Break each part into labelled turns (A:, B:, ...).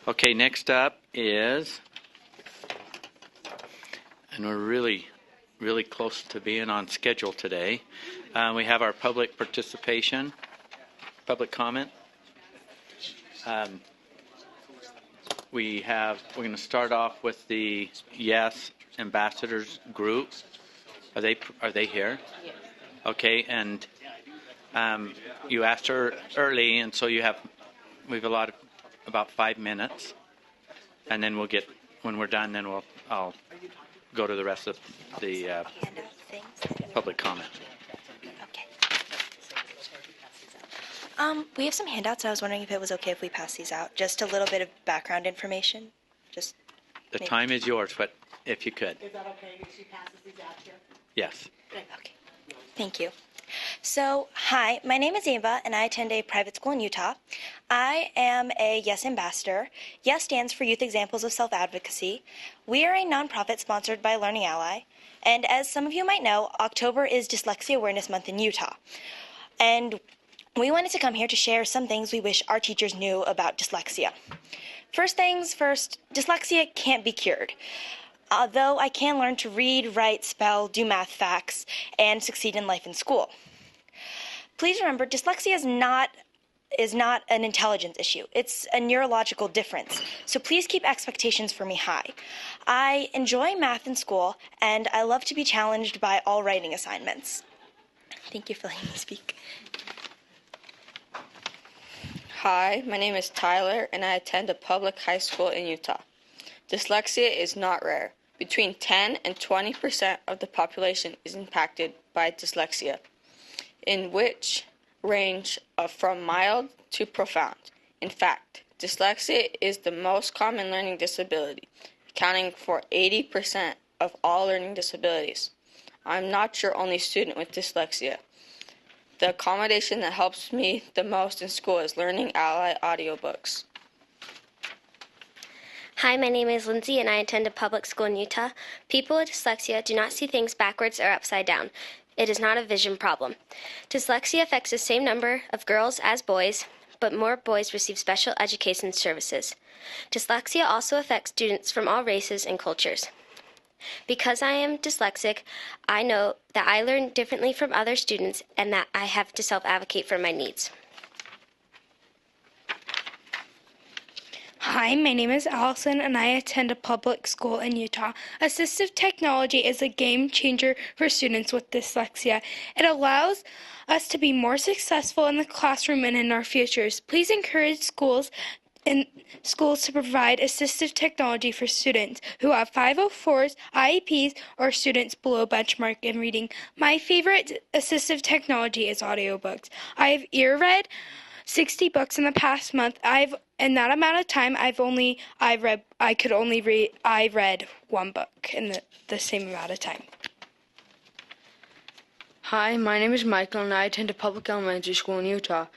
A: Okay, next up is, and we're really close to being on schedule today. We have our public participation, public comment. We're going to start off with the Yes Ambassadors group. Are they here? Yes. Okay, and you asked her early, and so we have allotted about 5 minutes, and then when we're done, then I'll go to the rest of the public comment.
B: Okay. We have some handouts, and I was wondering if it was okay if we pass these out. Just a little bit of background information.
A: The time is yours, but if you could.
C: Is that okay if she passes these out here?
A: Yes.
B: Okay. Thank you. So, hi, my name is Ava, and I attend a private school in Utah. I am a YES ambassador. YES stands for Youth Examples of Self-Advocacy. We are a nonprofit sponsored by Learning Ally, and as some of you might know, October is Dyslexia Awareness Month in Utah. And we wanted to come here to share some things we wish our teachers knew about dyslexia. First things first, dyslexia can't be cured. Although I can learn to read, write, spell, do math facts, and succeed in life and school. Please remember, dyslexia is not an intelligence issue. It's a neurological difference. So please keep expectations for me high. I enjoy math in school, and I love to be challenged by all writing assignments. Thank you for letting me speak.
D: Hi, my name is Tyler, and I attend a public high school in Utah. Dyslexia is not rare. Between 10 and 20% of the population is impacted by dyslexia, in which range from mild to profound. In fact, dyslexia is the most common learning disability, accounting for 80% of all learning disabilities. I'm not your only student with dyslexia. The accommodation that helps me the most in school is Learning Ally audiobooks.
E: Hi, my name is Lindsay, and I attend a public school in Utah. People with dyslexia do not see things backwards or upside down. It is not a vision problem. Dyslexia affects the same number of girls as boys, but more boys receive special education services. Dyslexia also affects students from all races and cultures. Because I am dyslexic, I know that I learn differently from other students and that I have to self-advocate for my needs.
F: Hi, my name is Allison, and I attend a public school in Utah. Assistive technology is a game changer for students with dyslexia. It allows us to be more successful in the classroom and in our futures. Please encourage schools to provide assistive technology for students who have 504s, IEPs, or students below benchmark in reading. My favorite assistive technology is audiobooks. I have read 60 books in the past month. In that amount of time, I read one book in the same amount of time.
G: Hi, my name is Michael, and I attend a public elementary school in Utah.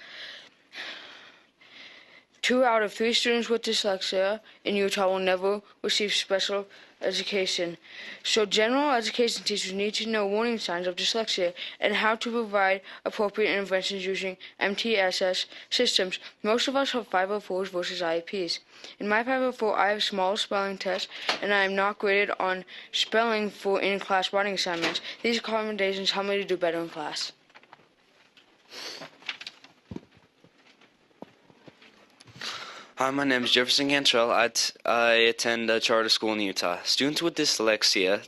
G: 2 out of 3 students with dyslexia in Utah will never receive special education. So general education teachers need to know warning signs of dyslexia and how to provide appropriate interventions using MTSS systems. Most of us have 504s versus IEPs. In my 504, I have small spelling tests, and I am not graded on spelling for in-class writing assignments. These accommodations help me to do better in class.
H: Hi, my name is Jefferson Cantrell. I attend a charter school in Utah. Students with dyslexia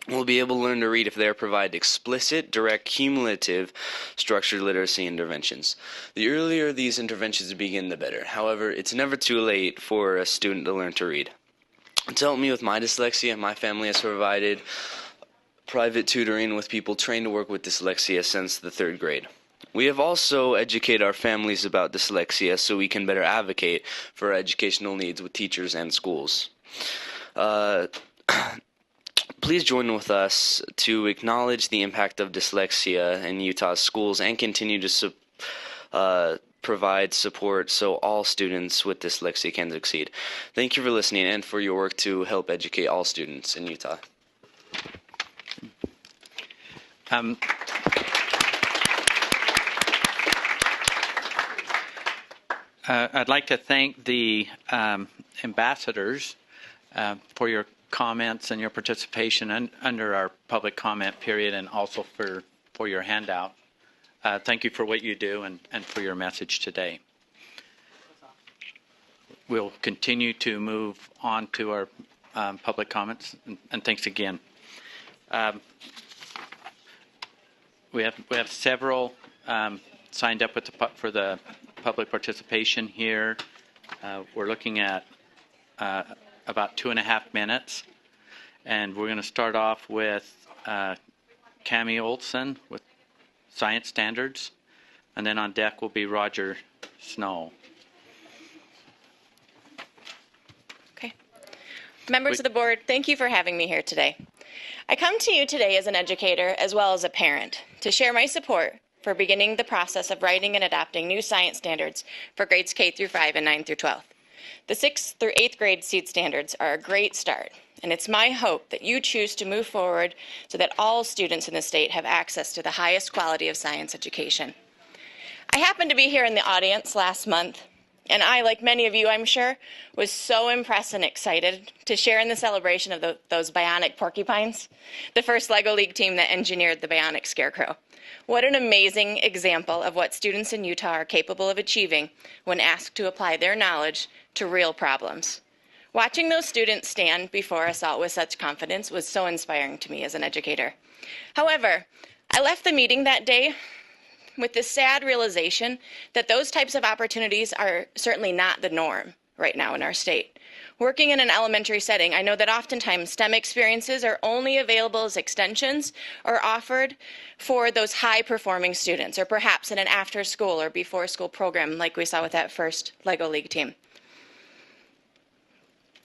H: will be able to learn to read if they are provided explicit, direct, cumulative, structured literacy interventions. The earlier these interventions begin, the better. However, it's never too late for a student to learn to read. To help me with my dyslexia, my family has provided private tutoring with people trained to work with dyslexia since the 3rd grade. We have also educated our families about dyslexia so we can better advocate for our educational needs with teachers and schools. Please join with us to acknowledge the impact of dyslexia in Utah's schools and continue to provide support so all students with dyslexia can succeed. Thank you for listening and for your work to help educate all students in Utah.
A: I'd like to thank the ambassadors for your comments and your participation under our public comment period, and also for your handout. Thank you for what you do and for your message today. We'll continue to move on to our public comments, and thanks again. We have several signed up for the public participation here. We're looking at about 2.5 minutes, and we're going to start off with Cami Olson with Science Standards, and then on deck will be Roger Snow.
I: Okay. Members of the board, thank you for having me here today. I come to you today as an educator as well as a parent to share my support for beginning the process of writing and adopting new science standards for grades K through 5 and 9 through 12. The 6th through 8th grade SEED standards are a great start, and it's my hope that you choose to move forward so that all students in the state have access to the highest quality of science education. I happened to be here in the audience last month, and I, like many of you, I'm sure, was so impressed and excited to share in the celebration of those bionic porcupines, the first LEGO League team that engineered the bionic scarecrow. What an amazing example of what students in Utah are capable of achieving when asked to apply their knowledge to real problems. Watching those students stand before us all with such confidence was so inspiring to me as an educator. However, I left the meeting that day with the sad realization that those types of opportunities are certainly not the norm right now in our state. Working in an elementary setting, I know that oftentimes STEM experiences are only available as extensions or offered for those high-performing students, or perhaps in an after-school or before-school program like we saw with that first LEGO League team.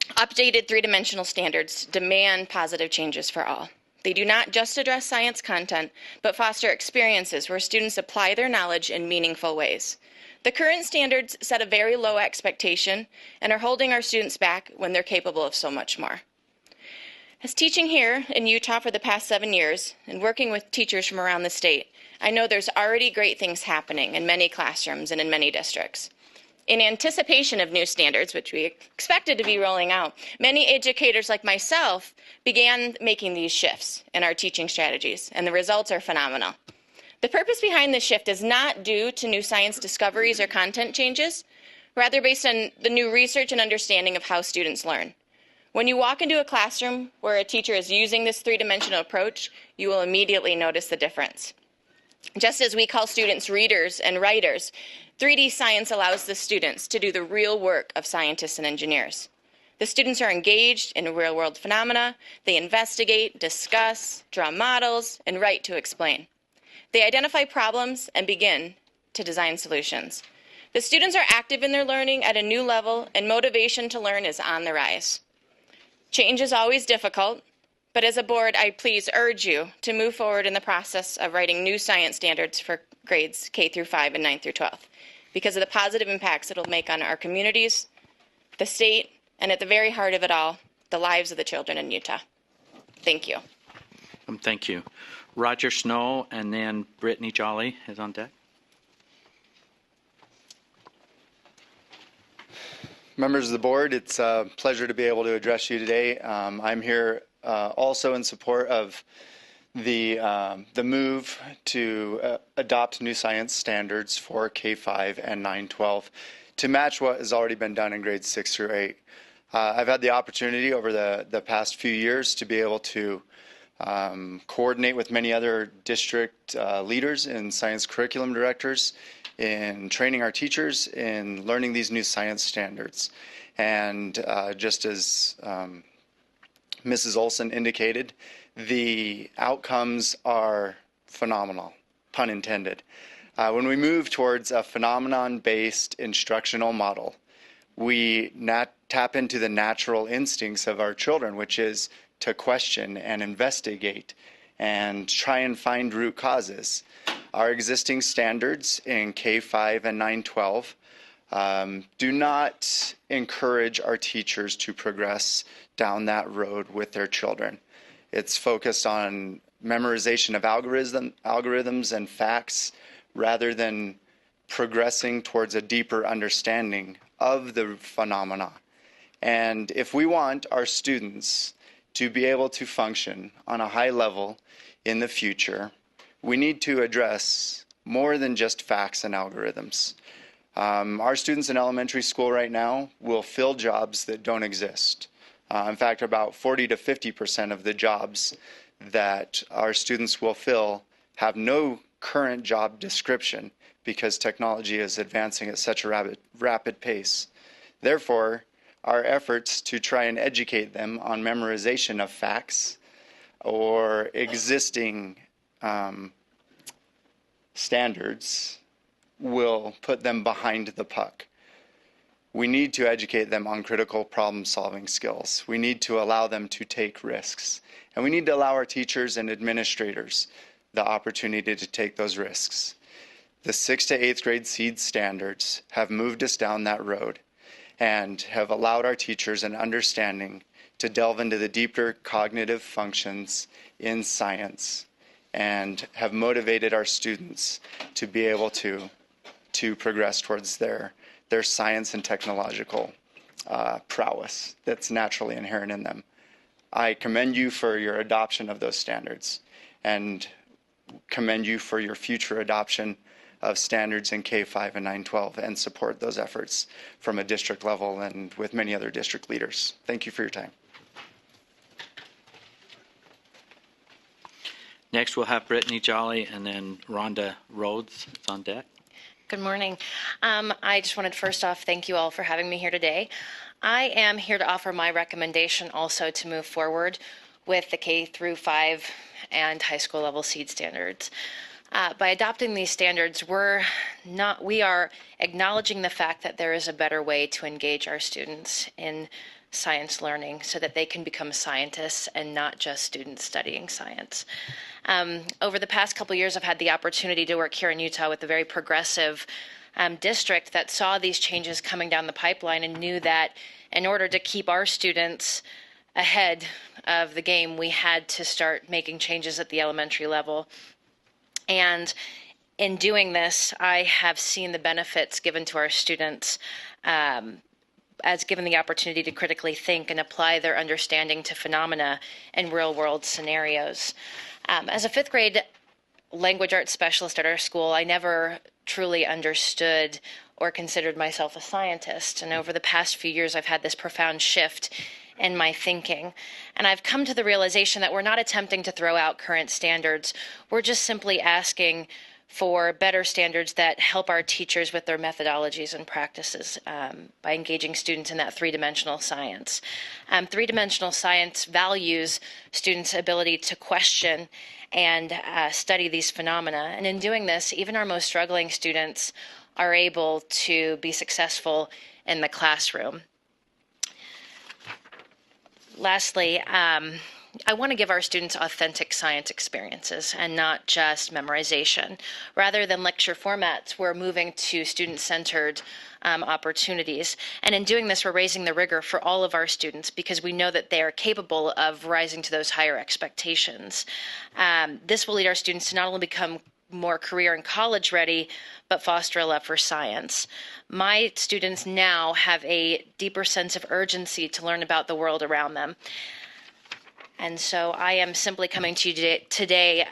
I: Updated three-dimensional standards demand positive changes for all. They do not just address science content, but foster experiences where students apply their knowledge in meaningful ways. The current standards set a very low expectation and are holding our students back when they're capable of so much more. As teaching here in Utah for the past 7 years and working with teachers from around the state, I know there's already great things happening in many classrooms and in many districts. In anticipation of new standards, which we expected to be rolling out, many educators like myself began making these shifts in our teaching strategies, and the results are phenomenal. The purpose behind this shift is not due to new science discoveries or content changes, rather based on the new research and understanding of how students learn. When you walk into a classroom where a teacher is using this three-dimensional approach, you will immediately notice the difference. Just as we call students readers and writers, 3D science allows the students to do the real work of scientists and engineers. The students are engaged in real-world phenomena. They investigate, discuss, draw models, and write to explain. They identify problems and begin to design solutions. The students are active in their learning at a new level, and motivation to learn is on the rise. Change is always difficult, but as a board, I please urge you to move forward in the process of writing new science standards for grades K through 5 and 9 through 12, because of the positive impacts it'll make on our communities, the state, and at the very heart of it all, the lives of the children in Utah. Thank you.
A: Thank you. Roger Snow, and then Brittany Jolly is on deck.
J: Members of the board, it's a pleasure to be able to address you today. I'm here also in support of the move to adopt new science standards for K-5 and 9-12 to match what has already been done in grades 6 through 8. I've had the opportunity over the past few years to be able to coordinate with many other district leaders and science curriculum directors in training our teachers in learning these new science standards. And just as Mrs. Olson indicated, the outcomes are phenomenal, pun intended. When we move towards a phenomenon-based instructional model, we tap into the natural instincts of our children, which is to question and investigate and try and find root causes. Our existing standards in K-5 and 9-12 do not encourage our teachers to progress down that road with their children. It's focused on memorization of algorithms and facts rather than progressing towards a deeper understanding of the phenomena. And if we want our students to be able to function on a high level in the future, we need to address more than just facts and algorithms. Our students in elementary school right now will fill jobs that don't exist. In fact, about 40 to 50% of the jobs that our students will fill have no current job description because technology is advancing at such a rapid pace. Therefore, our efforts to try and educate them on memorization of facts or existing standards will put them behind the puck. We need to educate them on critical problem-solving skills. We need to allow them to take risks. And we need to allow our teachers and administrators the opportunity to take those risks. The 6th to 8th grade SEED standards have moved us down that road and have allowed our teachers an understanding to delve into the deeper cognitive functions in science and have motivated our students to be able to progress towards their science and technological prowess that's naturally inherent in them. I commend you for your adoption of those standards and commend you for your future adoption of standards in K-5 and 9-12 and support those efforts from a district level and with many other district leaders. Thank you for your time.
A: Next, we'll have Brittany Jolly and then Rhonda Rhodes is on deck.
I: Good morning. I just wanted to first off thank you all for having me here today. I am here to offer my recommendation also to move forward with the K through 5 and high school level SEED standards. By adopting these standards, we are acknowledging the fact that there is a better way to engage our students in science learning so that they can become scientists and not just students studying science. Over the past couple years, I've had the opportunity to work here in Utah with a very progressive district that saw these changes coming down the pipeline and knew that in order to keep our students ahead of the game, we had to start making changes at the elementary level. And in doing this, I have seen the benefits given to our students as given the opportunity to critically think and apply their understanding to phenomena in real-world scenarios. As a 5th grade language arts specialist at our school, I never truly understood or considered myself a scientist. And over the past few years, I've had this profound shift in my thinking. And I've come to the realization that we're not attempting to throw out current standards. We're just simply asking for better standards that help our teachers with their methodologies and practices by engaging students in that three-dimensional science. Three-dimensional science values students' ability to question and study these phenomena. And in doing this, even our most struggling students are able to be successful in the classroom. Lastly, I want to give our students authentic science experiences and not just memorization. Rather than lecture formats, we're moving to student-centered opportunities. And in doing this, we're raising the rigor for all of our students because we know that they are capable of rising to those higher expectations. This will lead our students to not only become more career and college ready, but foster a love for science. My students now have a deeper sense of urgency to learn about the world around them. And so I am simply coming to you today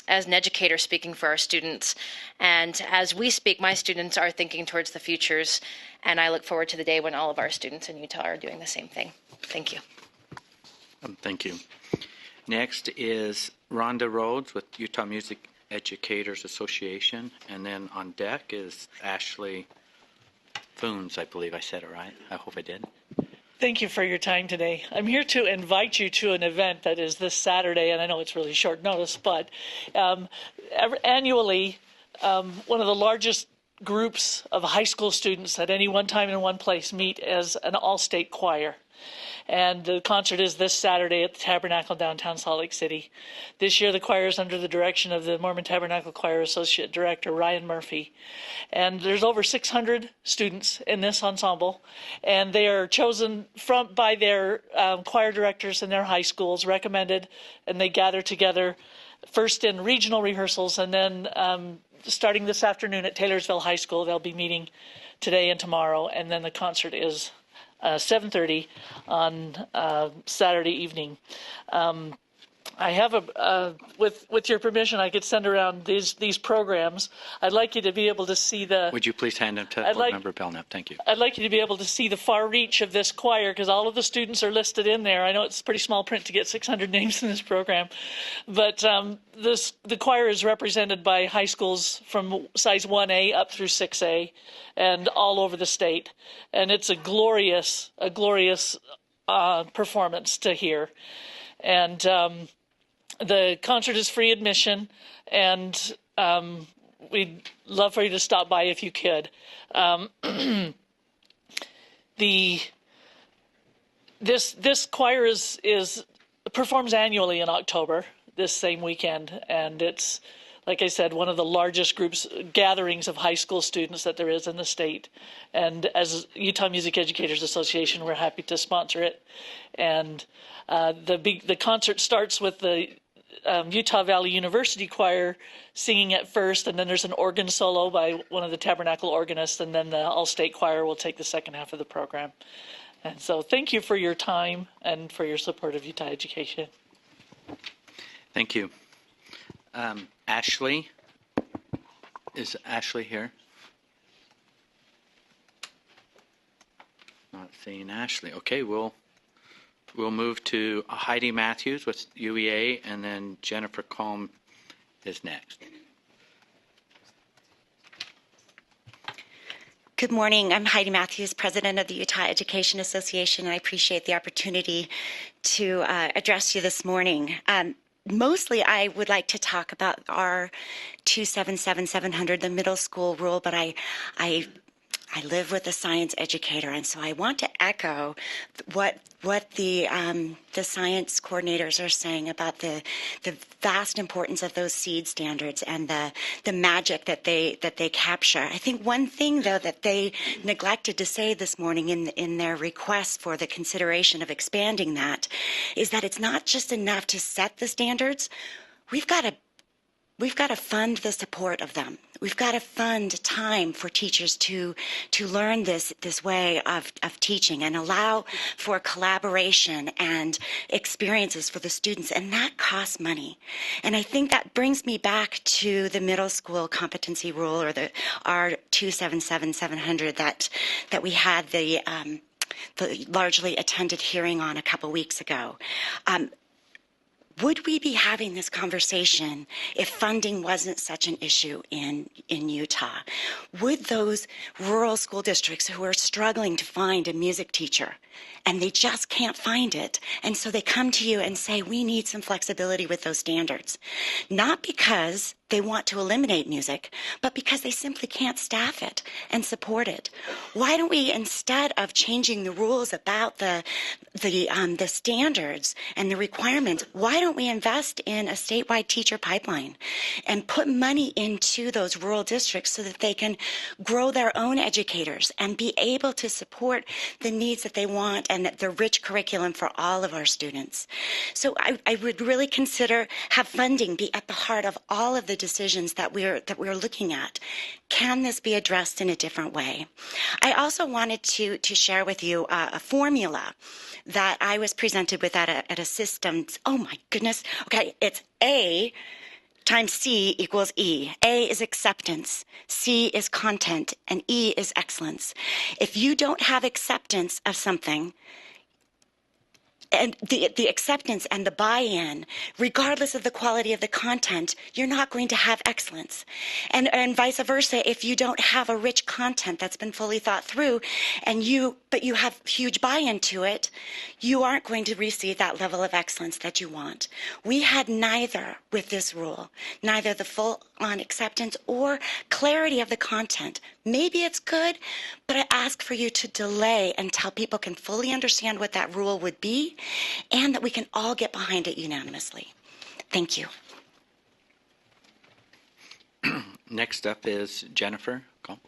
I: as an educator speaking for our students. And as we speak, my students are thinking towards the futures, and I look forward to the day when all of our students in Utah are doing the same thing. Thank you.
A: Thank you. Next is Rhonda Rhodes with Utah Music Educators Association. And then on deck is Ashley Foons, I believe I said it right. I hope I did.
K: Thank you for your time today. I'm here to invite you to an event that is this Saturday, and I know it's really short notice, but annually, one of the largest groups of high school students at any one time in one place meet as an all-state choir. And the concert is this Saturday at the Tabernacle downtown Salt Lake City. This year the choir is under the direction of the Mormon Tabernacle Choir Associate Director Ryan Murphy. And there's over 600 students in this ensemble, and they are chosen by their choir directors in their high schools, recommended, and they gather together first in regional rehearsals, and then starting this afternoon at Taylorsville High School, they'll be meeting today and tomorrow, and then the concert is 7:30 on Saturday evening. I have with your permission, I could send around these programs. I'd like you to be able to see the.
A: Would you please hand them to Board Member Belknap? Thank you.
K: I'd like you to be able to see the far reach of this choir, because all of the students are listed in there. I know it's pretty small print to get 600 names in this program, but the choir is represented by high schools from size 1A up through 6A, and all over the state. And it's a glorious performance to hear. And the concert is free admission, and we'd love for you to stop by if you could. This choir performs annually in October, this same weekend, and it's, like I said, one of the largest gatherings of high school students that there is in the state. And as Utah Music Educators Association, we're happy to sponsor it. And the concert starts with the Utah Valley University Choir singing at first, and then there's an organ solo by one of the Tabernacle organists, and then the All-State Choir will take the second half of the program. And so thank you for your time and for your support of Utah education.
A: Thank you. Ashley, is Ashley here? Not seeing Ashley. Okay, we'll move to Heidi Matthews with UEA, and then Jennifer Combe is next.
C: Good morning. I'm Heidi Matthews, president of the Utah Education Association, and I appreciate the opportunity to address you this morning. Mostly, I would like to talk about our 277-700, the middle school rule, but I live with a science educator, and so I want to echo what the science coordinators are saying about the vast importance of those SEED standards and the magic that they capture. I think one thing, though, that they neglected to say this morning in their request for the consideration of expanding that is that it's not just enough to set the standards. We've got to fund the support of them. We've got to fund time for teachers to learn this way of teaching and allow for collaboration and experiences for the students, and that costs money. And I think that brings me back to the middle school competency rule, or the R277-700 that we had the largely attended hearing on a couple weeks ago. Would we be having this conversation if funding wasn't such an issue in Utah? Would those rural school districts who are struggling to find a music teacher and they just can't find it, and so they come to you and say, we need some flexibility with those standards, not because they want to eliminate music, but because they simply can't staff it and support it? Why don't we, instead of changing the rules about the standards and the requirements, why don't we invest in a statewide teacher pipeline and put money into those rural districts so that they can grow their own educators and be able to support the needs that they want and the rich curriculum for all of our students? So I would really consider have funding be at the heart of all of the decisions that we're looking at. Can this be addressed in a different way? I also wanted to share with you a formula that I was presented with at a systems. Oh my goodness. Okay, it's A times C equals E. A is acceptance, C is content, and E is excellence. If you don't have acceptance of something, and the acceptance and the buy-in, regardless of the quality of the content, you're not going to have excellence. And vice versa, if you don't have a rich content that's been fully thought through, but you have huge buy-in to it, you aren't going to receive that level of excellence that you want. We had neither with this rule, neither the full-on acceptance or clarity of the content. Maybe it's good, but I ask for you to delay until people can fully understand what that rule would be and that we can all get behind it unanimously. Thank you.
A: Next up is Jennifer. Go.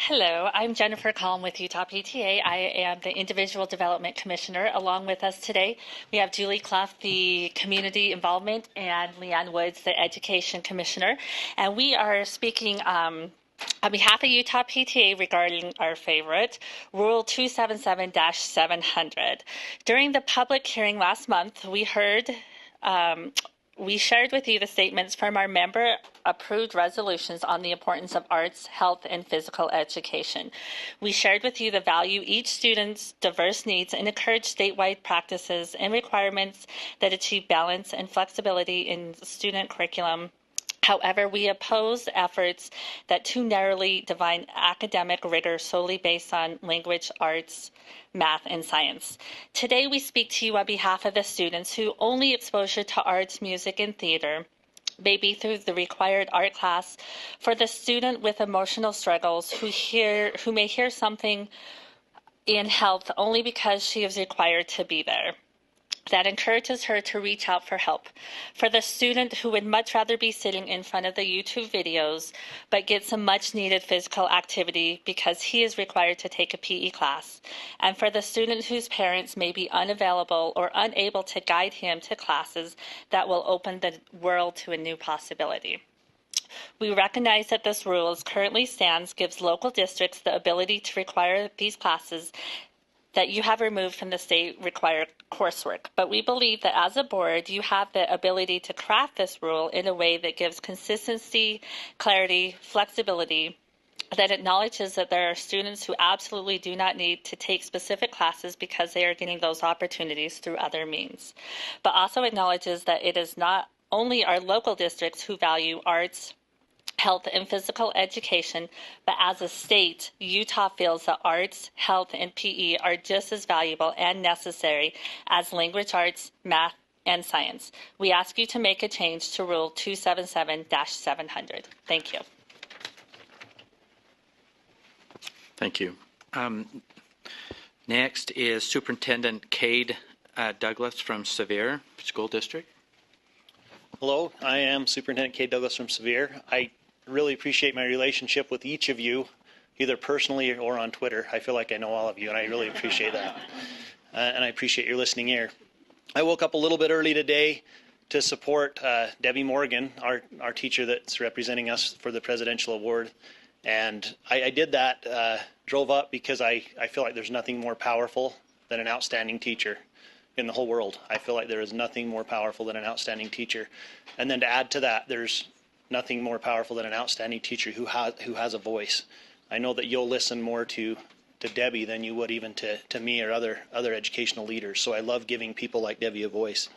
L: Hello, I'm Jennifer Collin with Utah PTA. I am the Individual Development Commissioner. Along with us today, we have Julie Clough, the Community Involvement, and Leanne Woods, the Education Commissioner. And we are speaking on behalf of Utah PTA regarding our favorite, Rule 277-700. During the public hearing last month, we shared with you the statements from our member-approved resolutions on the importance of arts, health, and physical education. We shared with you the value each student's diverse needs and encouraged statewide practices and requirements that achieve balance and flexibility in student curriculum. However, we oppose efforts that too narrowly define academic rigor solely based on language, arts, math, and science. Today, we speak to you on behalf of the students whose only exposure to arts, music, and theater may be through the required art class, for the student with emotional struggles who may hear something in health only because she is required to be there. That encourages her to reach out for help. For the student who would much rather be sitting in front of the YouTube videos, but get some much needed physical activity because he is required to take a PE class. And for the student whose parents may be unavailable or unable to guide him to classes that will open the world to a new possibility. We recognize that this rule as currently stands gives local districts the ability to require these classes that you have removed from the state required coursework. But we believe that as a board, you have the ability to craft this rule in a way that gives consistency, clarity, flexibility, that acknowledges that there are students who absolutely do not need to take specific classes because they are getting those opportunities through other means, but also acknowledges that it is not only our local districts who value arts, health, and physical education, but as a state, Utah feels that arts, health, and PE are just as valuable and necessary as language arts, math, and science. We ask you to make a change to Rule 277-700. Thank you.
A: Thank you. Next is Superintendent Cade Douglas from Sevier School District.
M: Hello, I am Superintendent Cade Douglas from Sevier. I really appreciate my relationship with each of you, either personally or on Twitter. I feel like I know all of you, and I really appreciate that. And I appreciate your listening ear. I woke up a little bit early today to support Debbie Morgan, our teacher that's representing us for the Presidential Award. And I did that, drove up because I feel like there's nothing more powerful than an outstanding teacher in the whole world. I feel like there is nothing more powerful than an outstanding teacher. And then to add to that, there's nothing more powerful than an outstanding teacher who has a voice. I know that you'll listen more to Debbie than you would even to me or other educational leaders. So I love giving people like Debbie a voice.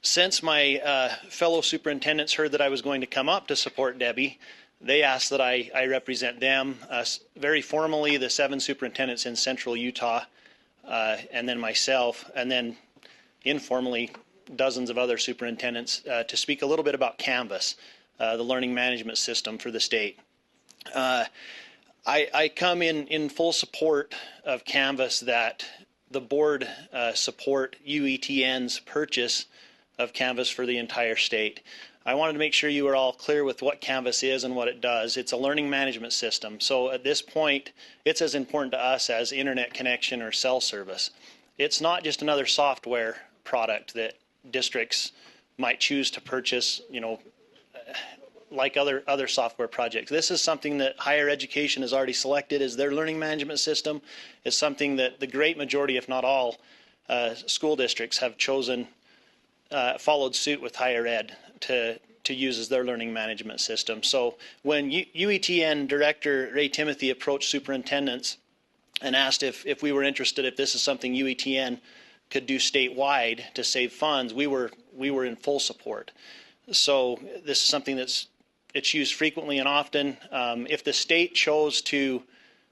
M: Since my fellow superintendents heard that I was going to come up to support Debbie, they asked that I represent them, very formally the 7 superintendents in central Utah, and then myself, and then informally dozens of other superintendents to speak a little bit about Canvas, the learning management system for the state. I come in full support of Canvas, that the board support UETN's purchase of Canvas for the entire state. I wanted to make sure you are all clear with what Canvas is and what it does. It's a learning management system. So at this point, it's as important to us as internet connection or cell service. It's not just another software product that districts might choose to purchase, like other software projects. This is something that higher education has already selected as their learning management system. It's something that the great majority, if not all, school districts have chosen, followed suit with higher ed to use as their learning management system. So when UETN Director Ray Timothy approached superintendents and asked if we were interested, if this is something UETN could do statewide to save funds, we were in full support. So this is something it's used frequently and often. If the state chose to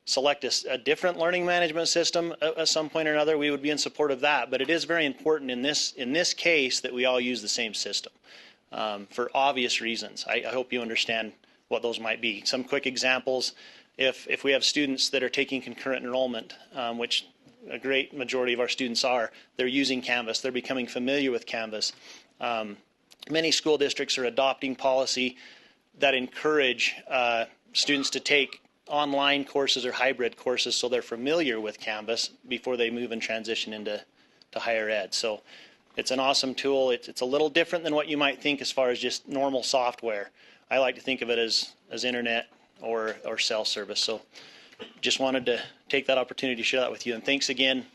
M: select a different learning management system at some point or another, we would be in support of that. But it is very important in this case that we all use the same system for obvious reasons. I hope you understand what those might be. Some quick examples: if we have students that are taking concurrent enrollment, which a great majority of our students are, they're using Canvas. They're becoming familiar with Canvas. Many school districts are adopting policy that encourage students to take online courses or hybrid courses so they're familiar with Canvas before they move and transition into higher ed. So it's an awesome tool. It's a little different than what you might think as far as just normal software. I like to think of it as internet or cell service. So just wanted to take that opportunity to share that with you. And thanks again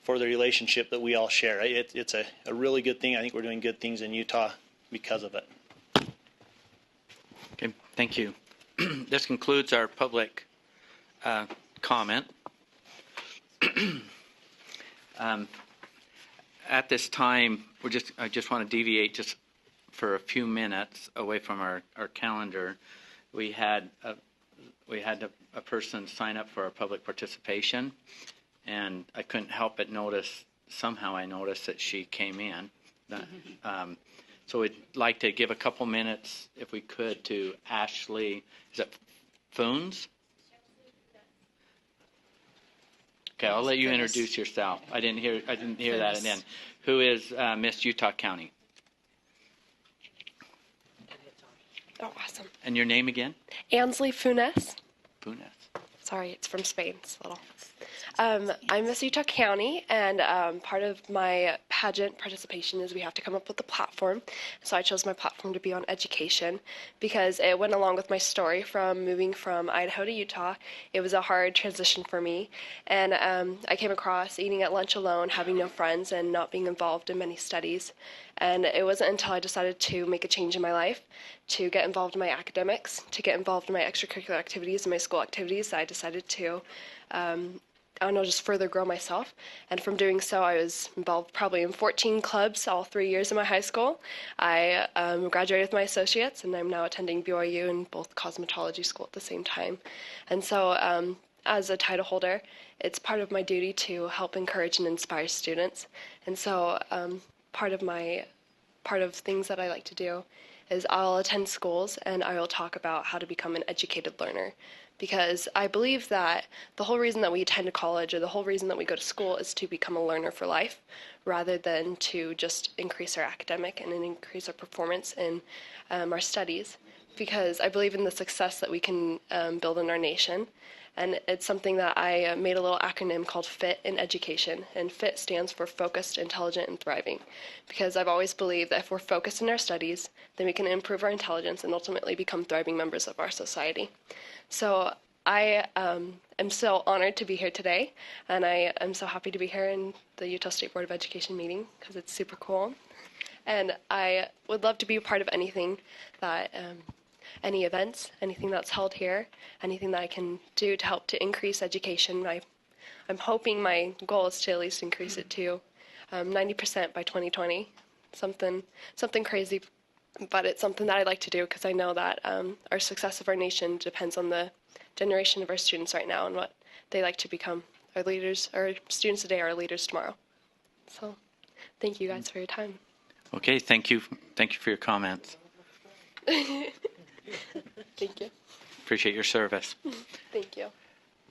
M: for the relationship that we all share. It's a really good thing. I think we're doing good things in Utah because of it.
A: Okay, thank you. This concludes our public comment. At this time, I just want to deviate just for a few minutes away from our calendar. We had a person sign up for our public participation, and I couldn't help but notice, somehow I noticed that she came in. So we'd like to give a couple minutes, if we could, to Ashley, is it Foons? Okay, I'll let you introduce yourself. I didn't hear that. And then, who is Miss Utah County?
N: Oh, awesome.
A: And your name again?
N: Ansley Funes.
A: Funes.
N: Sorry, it's from Spain. It's a little. I'm Miss Utah County, and part of my pageant participation is we have to come up with a platform. So I chose my platform to be on education because it went along with my story from moving from Idaho to Utah. It was a hard transition for me, and I came across eating at lunch alone, having no friends, and not being involved in many studies. And it wasn't until I decided to make a change in my life, to get involved in my academics, to get involved in my extracurricular activities and my school activities, that I decided to just further grow myself. And from doing so, I was involved probably in 14 clubs all 3 years of my high school. I graduated with my associates, and I'm now attending BYU in both cosmetology school at the same time. And so as a title holder, it's part of my duty to help encourage and inspire students. And so part of things that I like to do is I'll attend schools and I will talk about how to become an educated learner. Because I believe that the whole reason that we attend college or the whole reason that we go to school is to become a learner for life rather than to just increase our academic and increase our performance in our studies. Because I believe in the success that we can build in our nation. And it's something that I made a little acronym called FIT in education. And FIT stands for Focused, Intelligent, and Thriving. Because I've always believed that if we're focused in our studies, then we can improve our intelligence and ultimately become thriving members of our society. So I am so honored to be here today, and I am so happy to be here in the Utah State Board of Education meeting because it's super cool. And I would love to be a part of anything that, any events, anything that's held here, anything that I can do to help to increase education. I'm hoping my goal is to at least increase it to 90% by 2020, something crazy. But it's something that I like to do because I know that our success of our nation depends on the generation of our students right now and what they like to become. Our leaders, our students today are our leaders tomorrow. So thank you guys for your time.
A: Okay, thank you for your comments.
N: Thank you.
A: Appreciate your service.
N: Thank you.